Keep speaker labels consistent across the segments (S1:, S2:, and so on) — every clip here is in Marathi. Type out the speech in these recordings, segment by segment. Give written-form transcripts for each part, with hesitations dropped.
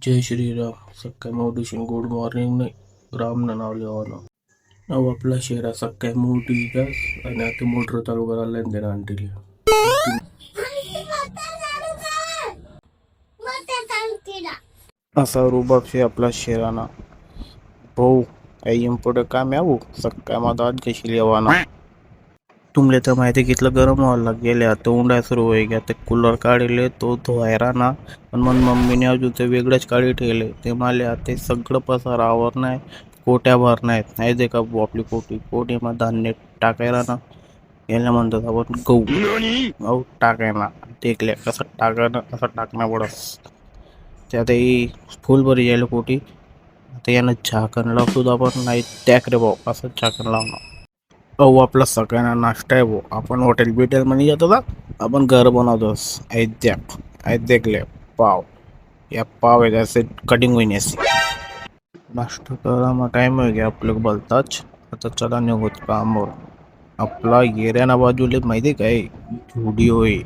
S1: जय श्रीराम. सकाळी मोठीशी गुड मॉर्निंग नाही राम ना नाव लिहावं. अहो आपला शेरा सकाळी मोठी गॅस आणि आता मोटर चालू करायला देणार आणतील. असा रुबाब शे आपला शेराना भाऊ आई पुढे काम यावं सकाळी माझा आज कशी लिहावाना. तुमले तर माहिती घेतलं गरम व्हायला गेले आता उंडा सुरू होई गया ते कूलर काढले तो धुवायरा ना पण मग मम्मीने अजून ते वेगळेच काढी ठेवले ते माले आता सगळं पसारावर नाही कोट्या भर नाहीत नाही दे का आपली कोटी मग धान्य टाकायला ना याला म्हणतात आपण गहू टाकायला टेकले कसं टाकायला कसं टाकणं पडस त्यातही फुल भरी यायला कोटी आता यानं झाकण लावतो आपण नाही टॅक रे भाऊ असं झाकण लावणं. अहो आपला सगळ्यांना नाश्ता आहे भाऊ आपण हॉटेल बिटेल मध्ये जातो ना आपण घर बनवतोस ऐद्याकले पाव या पाव आहे त्याचे कटिंग होईन असे नाश्ता करा मग टाइम हो गया आपलं बोलताच आता चला निघत कामावर आपला येऱ्याना बाजूला माहिती काय झुडी होय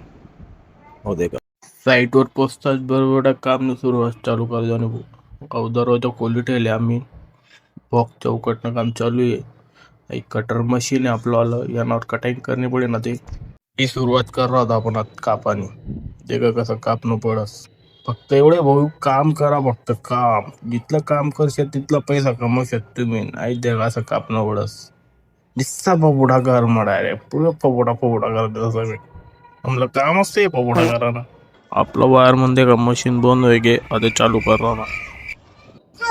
S1: होते का साईटवर पोचताच बरोबर काम सुरू चालू कर जाणे भाऊ दरवाजा खोली ठेवले आम्ही बॉक्स चौकटनं काम चालू आहे. एक कटर मशीन आहे आपलं आलं यावर कटिंग करणे पडे ना ती सुरुवात कर रहा होता आपण आता कापानी ते का कसं कापणं पडस फक्त एवढे भाऊ काम करा फक्त काम जिथलं काम करशात तिथला पैसा कमवशात तुम्ही नाही द्या असं कापणं पडस निस्सा पपोडा कर मडा रे पुढे पपोडा कर सगळे आमलं काम असते पपोडा करायला आपलं वायर मध्ये का मशीन बंद होई गे आता चालू कर रहा ना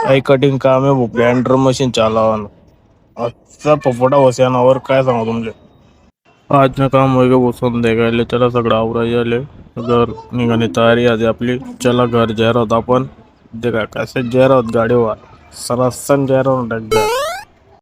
S1: आई कटिंग काम आहे भाऊ ब्लेंडर मशीन चालावा ना अच्छा पपोटा वस्यानावर काय सांगू तुमचे आज ना काम वगैरे बसून देखायले चला सगळं आवरायला आले घर निघाली तयारी आधी आपली चला घर जाहीर होत आपण देखा कसे जाहीर होत गाडीवर सरसन जाहीर होऊन टाक